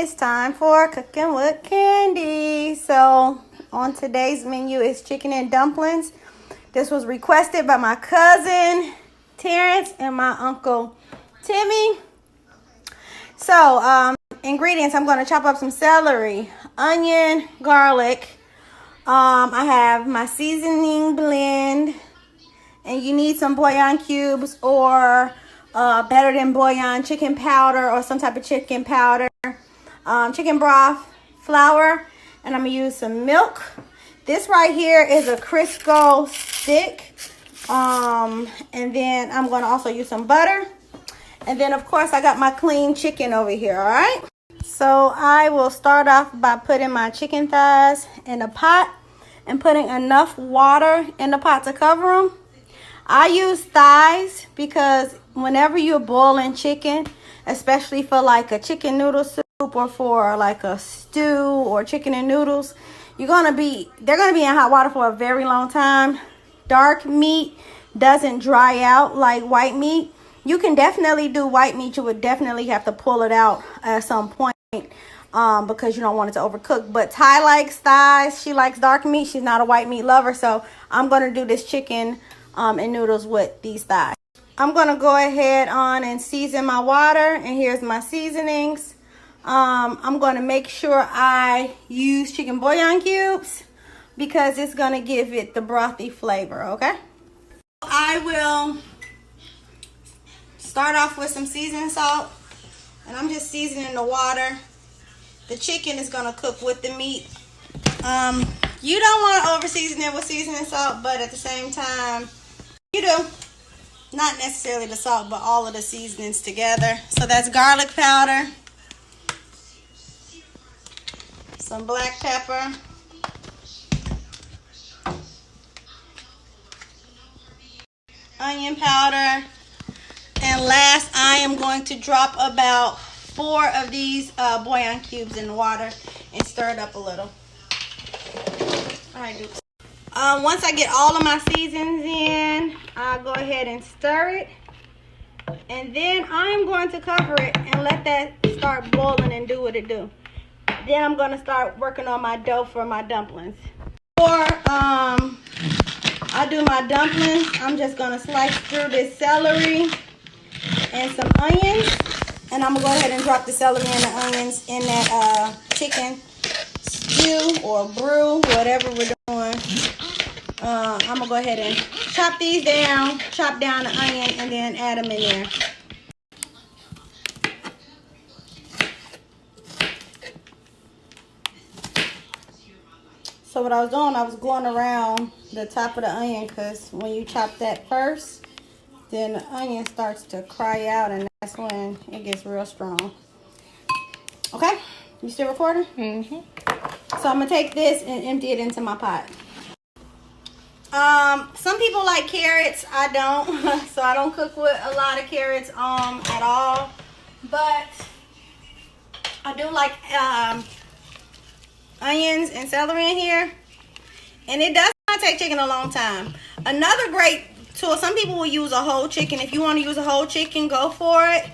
It's time for cooking with Candy. So on today's menu is chicken and dumplings. This was requested by my cousin Terrence and my uncle Timmy. So ingredients, I'm going to chop up some celery, onion, garlic. I have my seasoning blend, and you need some bouillon cubes or better than bouillon, chicken powder or some type of chicken powder. Chicken broth, flour, and I'm gonna use some milk. This right here is a Crisco stick, and then I'm gonna also use some butter, and then of course I got my clean chicken over here. All right, so I will start off by putting my chicken thighs in a pot and putting enough water in the pot to cover them. I use thighs because whenever you're boiling chicken, especially for like a chicken noodle soup or for like a stew or chicken and noodles, they're gonna be in hot water for a very long time. Dark meat doesn't dry out like white meat. You can definitely do white meat. You would definitely have to pull it out at some point because you don't want it to overcook. But Ty likes thighs. She likes dark meat. She's not a white meat lover, so I'm gonna do this chicken and noodles with these thighs. I'm gonna go ahead on and season my water, and here's my seasonings. I'm gonna make sure I use chicken bouillon cubes because it's gonna give it the brothy flavor. Okay, I will start off with some seasoning salt, and I'm just seasoning the water. The chicken is gonna cook with the meat. You don't want to over season it with seasoning salt, but at the same time you do. Not necessarily the salt, but all of the seasonings together. So that's garlic powder, some black pepper, onion powder, and last I am going to drop about 4 of these bouillon cubes in the water and stir it up a little. All right, dude. Once I get all of my seasons in, I'll go ahead and stir it. And then I'm going to cover it and let that start boiling and do what it do. Then I'm going to start working on my dough for my dumplings. Before I do my dumplings, I'm just going to slice through this celery and some onions. And I'm going to go ahead and drop the celery and the onions in that chicken stew or brew, whatever we're doing. I'm going to go ahead and chop these down, chop down the onion, and then add them in there. So what I was doing, I was going around the top of the onion because when you chop that first, then the onion starts to cry out, and that's when it gets real strong. Okay? You still recording? Mm-hmm. So I'm going to take this and empty it into my pot. Some people like carrots. I don't. So I don't cook with a lot of carrots at all. But I do like onions and celery in here. And it does not take chicken a long time. Another great tool, some people will use a whole chicken. If you want to use a whole chicken, go for it.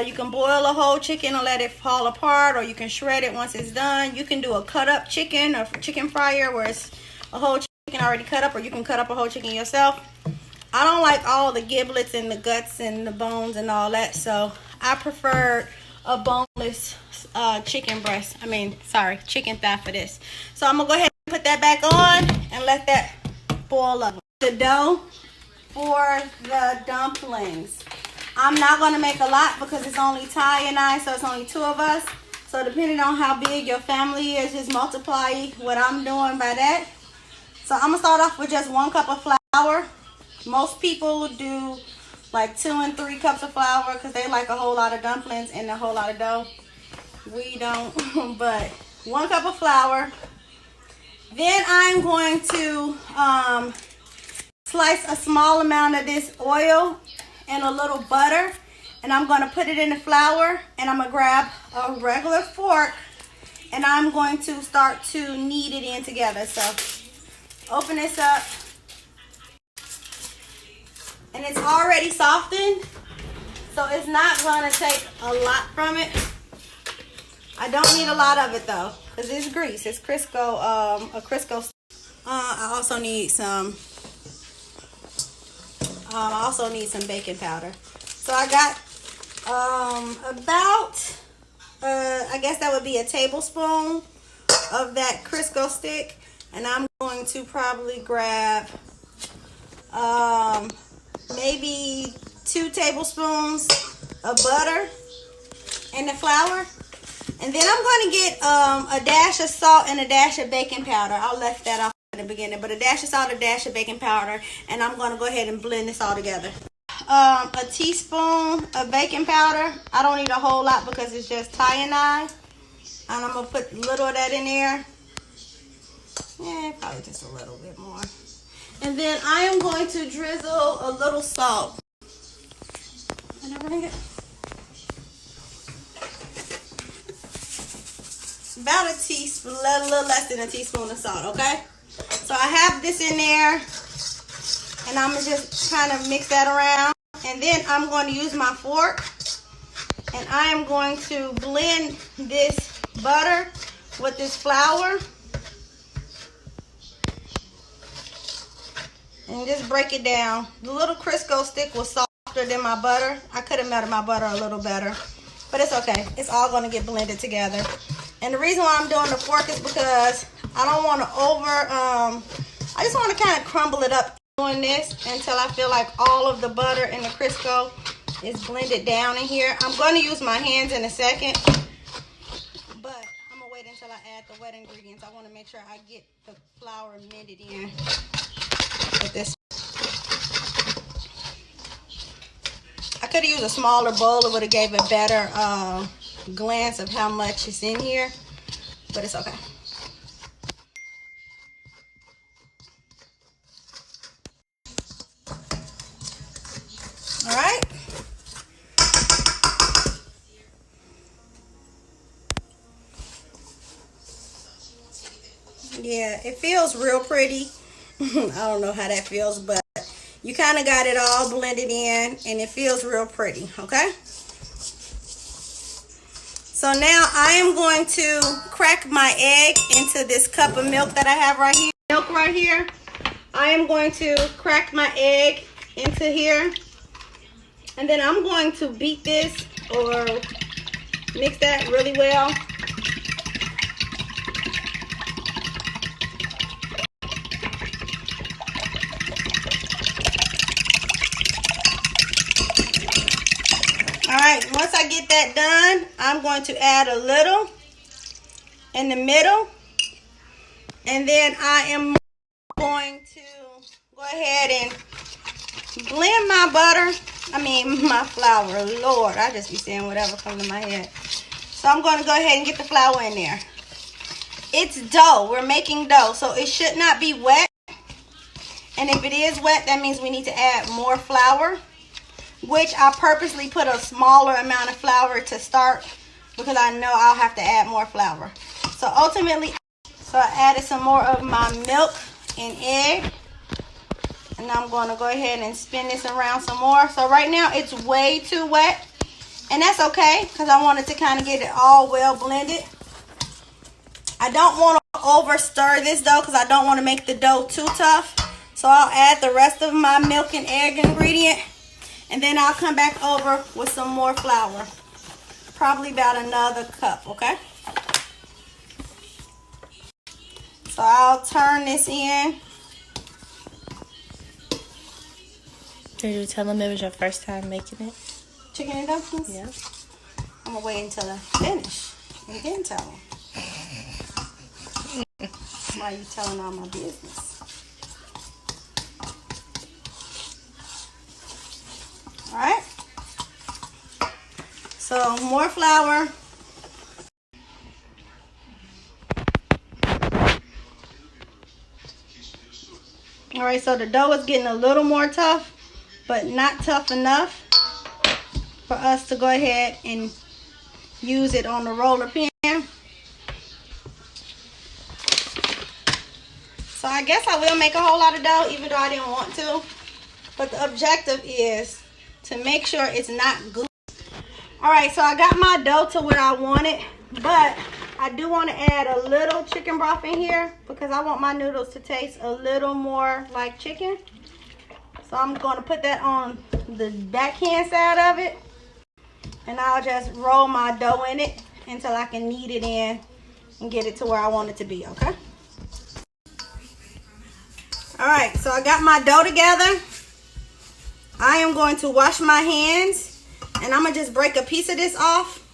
You can boil a whole chicken and let it fall apart, or you can shred it once it's done. You can do a cut up chicken or chicken fryer where it's a whole chicken already cut up, or you can cut up a whole chicken yourself. I don't like all the giblets and the guts and the bones and all that, so I prefer a boneless chicken chicken thigh for this. So I'm gonna go ahead and put that back on and let that boil up. The dough for the dumplings. I'm not gonna make a lot because it's only Ty and I, so it's only 2 of us. So depending on how big your family is, just multiply what I'm doing by that. So I'm gonna start off with just 1 cup of flour. Most people do like 2 and 3 cups of flour because they like a whole lot of dumplings and a whole lot of dough. We don't, but 1 cup of flour. Then I'm going to slice a small amount of this oil and a little butter, and I'm going to put it in the flour, and I'm going to grab a regular fork, and I'm going to start to knead it in together. So open this up, and it's already softened, so it's not going to take a lot from it. I don't need a lot of it though, because it's grease. It's Crisco, a Crisco. I also need some baking powder. So I got about I guess that would be a tablespoon of that Crisco stick, and I'm going to probably grab maybe 2 tablespoons of butter and the flour. And then I'm going to get a dash of salt and a dash of baking powder. I'll left that off in the beginning, but a dash of salt, a dash of baking powder, and I'm going to go ahead and blend this all together. A teaspoon of baking powder. I don't need a whole lot because it's just cyanide, and I'm going to put a little of that in there. Yeah, probably just a little bit more. And then I am going to drizzle a little salt. Can I bring it? About a teaspoon, a little less than a teaspoon of salt, okay? So I have this in there, and I'm going to just kind of mix that around. And then I'm going to use my fork, and I am going to blend this butter with this flour. And just break it down. The little Crisco stick was softer than my butter. I could have melted my butter a little better, but it's okay. It's all going to get blended together. And the reason why I'm doing the fork is because I don't want to I just want to kind of crumble it up doing this until I feel like all of the butter and the Crisco is blended down in here. I'm going to use my hands in a second, but I'm going to wait until I add the wet ingredients. I want to make sure I get the flour mended in with this. I could have used a smaller bowl. It would have gave a better glance of how much is in here, but it's okay. All right. Yeah, it feels real pretty. I don't know how that feels, but you kind of got it all blended in, and it feels real pretty, okay? So now I am going to crack my egg into this cup of milk that I have right here. Milk right here. I am going to crack my egg into here, and then I'm going to beat this or mix that really well. Alright, once I get that done, I'm going to add a little in the middle. And then I am going to go ahead and blend my my flour. Lord, I just be saying whatever comes to my head. So I'm going to go ahead and get the flour in there. It's dough. We're making dough, so it should not be wet. And if it is wet, that means we need to add more flour, which I purposely put a smaller amount of flour to start because I know I'll have to add more flour. So ultimately, I added some more of my milk and egg. And I'm going to go ahead and spin this around some more. So right now it's way too wet. And that's okay because I wanted to kind of get it all well blended. I don't want to over stir this though because I don't want to make the dough too tough. So I'll add the rest of my milk and egg ingredient. And then I'll come back over with some more flour. Probably about another cup, okay? So I'll turn this in. Did you tell them it was your first time making it? Chicken and dumplings? Yeah. I'm going to wait until I finish and then tell them. Why are you telling all my business? Alright, so more flour. Alright, so the dough is getting a little more tough, but not tough enough for us to go ahead and use it on the roller pin. So I guess I will make a whole lot of dough even though I didn't want to. But the objective is to make sure it's not gooey. Alright, so I got my dough to where I want it. But I do want to add a little chicken broth in here because I want my noodles to taste a little more like chicken. So I'm going to put that on the backhand side of it. And I'll just roll my dough in it until I can knead it in and get it to where I want it to be, okay? Alright, so I got my dough together. I am going to wash my hands and I'm going to just break a piece of this off.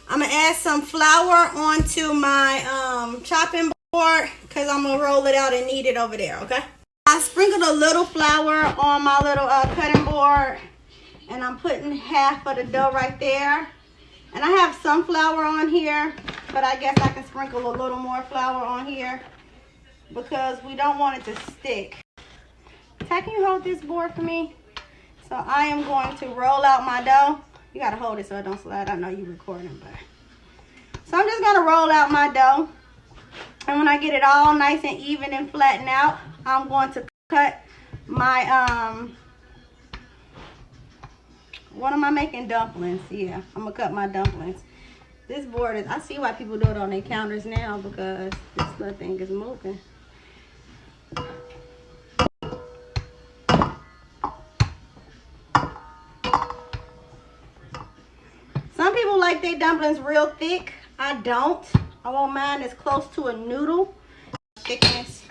I'm going to add some flour onto my chopping board because I'm going to roll it out and knead it over there, okay? I sprinkled a little flour on my little cutting board and I'm putting half of the dough right there. And I have some flour on here, but I guess I can sprinkle a little more flour on here because we don't want it to stick. Ty, can you hold this board for me? So I am going to roll out my dough. You gotta hold it so it don't slide. I know you're recording, but. So I'm just gonna roll out my dough. And when I get it all nice and even and flatten out, I'm going to cut my, what am I making? Dumplings. Yeah, I'm gonna cut my dumplings. This board is, I see why people do it on their counters now because this little thing is moving. Some people like their dumplings real thick. I don't. I want mine as close to a noodle thickness.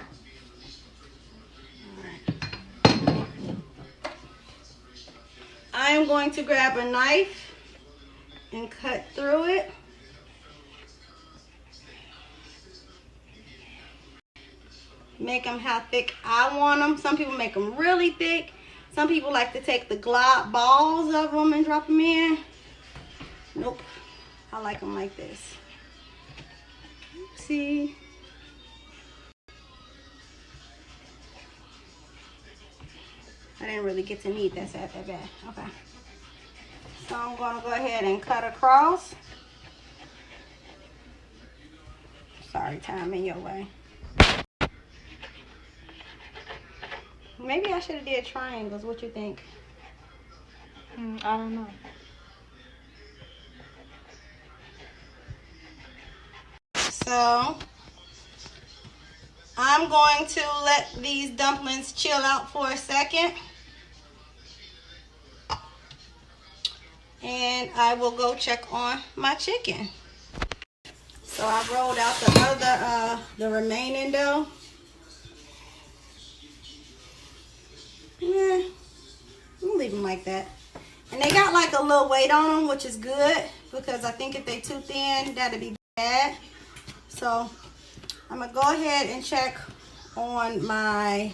I am going to grab a knife and cut through it. Make them how thick I want them. Some people make them really thick. Some people like to take the glob balls of them and drop them in. Nope. I like them like this. See? I didn't really get to knead that side that bad. Okay. So I'm going to go ahead and cut across. Sorry, time in your way. Maybe I should have did triangles. What you think? I don't know. So I'm going to let these dumplings chill out for a second. And I will go check on my chicken. So I rolled out the remaining dough. Yeah, I'm leave them like that. And they got like a little weight on them, which is good because I think if they too thin, that'd be bad. So I'm gonna go ahead and check on my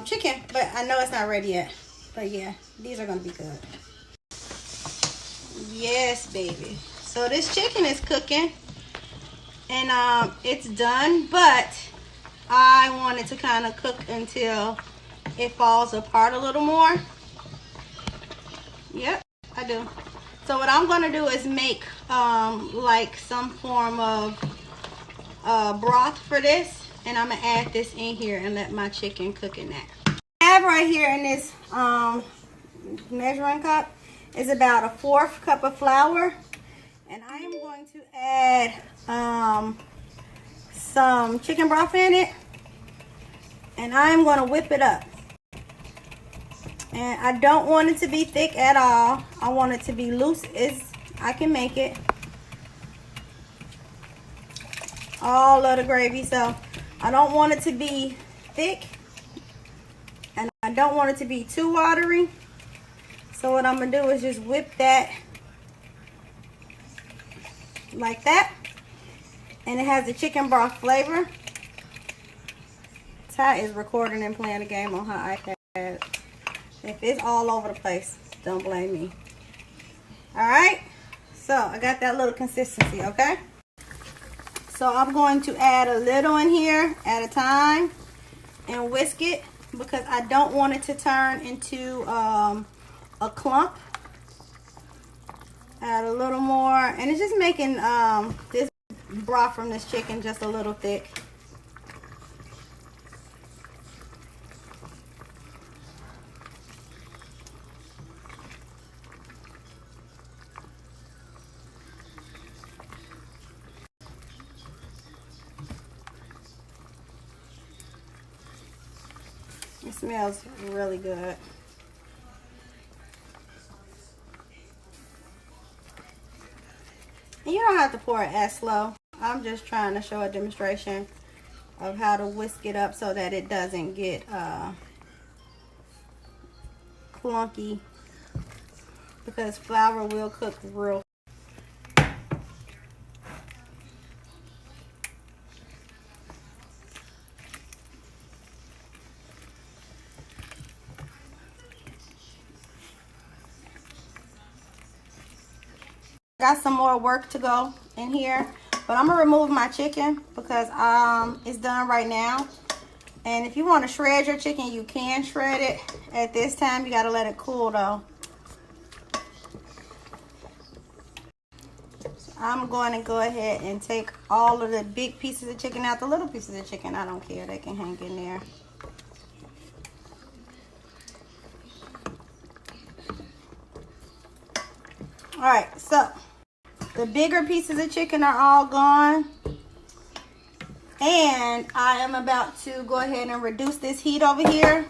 chicken, but I know it's not ready yet. But yeah, these are gonna be good. Yes, baby. So this chicken is cooking and it's done, but I want it to kind of cook until it falls apart a little more. Yep, I do. So what I'm gonna do is make like some form of broth for this, and I'm gonna add this in here and let my chicken cook in that. I have right here in this measuring cup is about 1/4 cup of flour, and I am going to add some chicken broth in it, and I am going to whip it up. And I don't want it to be thick at all. I want it to be loose as I can make it. All of the gravy. So I don't want it to be thick. And I don't want it to be too watery. So what I'm going to do is just whip that like that. And it has the chicken broth flavor. Ty is recording and playing a game on her iPad. If it's all over the place, don't blame me. Alright, so I got that little consistency, okay? So I'm going to add a little in here at a time and whisk it because I don't want it to turn into a clump. Add a little more, and it's just making this broth from this chicken just a little thick. It smells really good. And you don't have to pour it as slow. I'm just trying to show a demonstration of how to whisk it up so that it doesn't get clunky, because flour will cook real. Got some more work to go in here, but I'm gonna remove my chicken because it's done right now. And if you want to shred your chicken, you can shred it. At this time, you gotta let it cool though. So I'm going to go ahead and take all of the big pieces of chicken out. The little pieces of chicken, I don't care, they can hang in there. All right, so the bigger pieces of chicken are all gone. And I am about to go ahead and reduce this heat over here.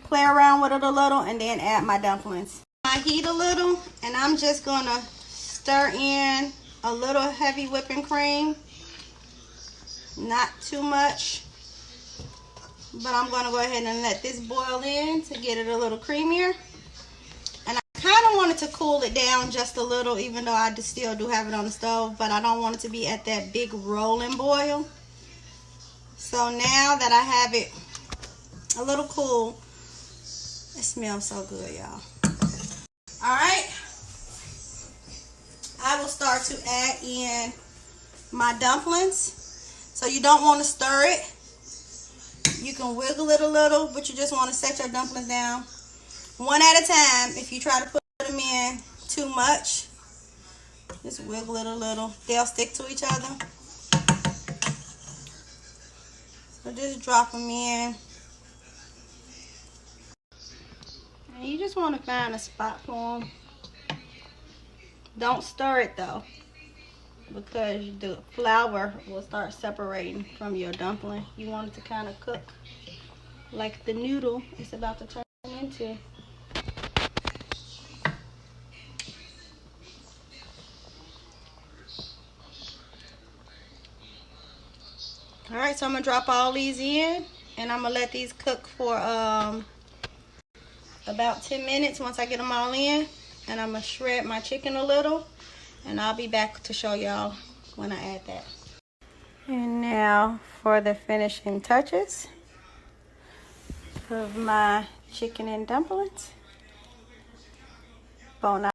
Play around with it a little and then add my dumplings. I heat a little and I'm just gonna stir in a little heavy whipping cream. Not too much. But I'm gonna go ahead and let this boil in to get it a little creamier. Kind of wanted to cool it down just a little, even though I still do have it on the stove, but I don't want it to be at that big rolling boil. So now that I have it a little cool, it smells so good, y'all. All right, I will start to add in my dumplings. So you don't want to stir it. You can wiggle it a little, but you just want to set your dumplings down one at a time. If you try to put them in too much, just wiggle it a little. They'll stick to each other. So just drop them in. And you just want to find a spot for them. Don't stir it though, because the flour will start separating from your dumpling. You want it to kind of cook like the noodle it's about to turn into. All right, so I'm gonna drop all these in and I'm gonna let these cook for about 10 minutes once I get them all in. And I'm gonna shred my chicken a little and I'll be back to show y'all when I add that. And now for the finishing touches of my chicken and dumplings. Bon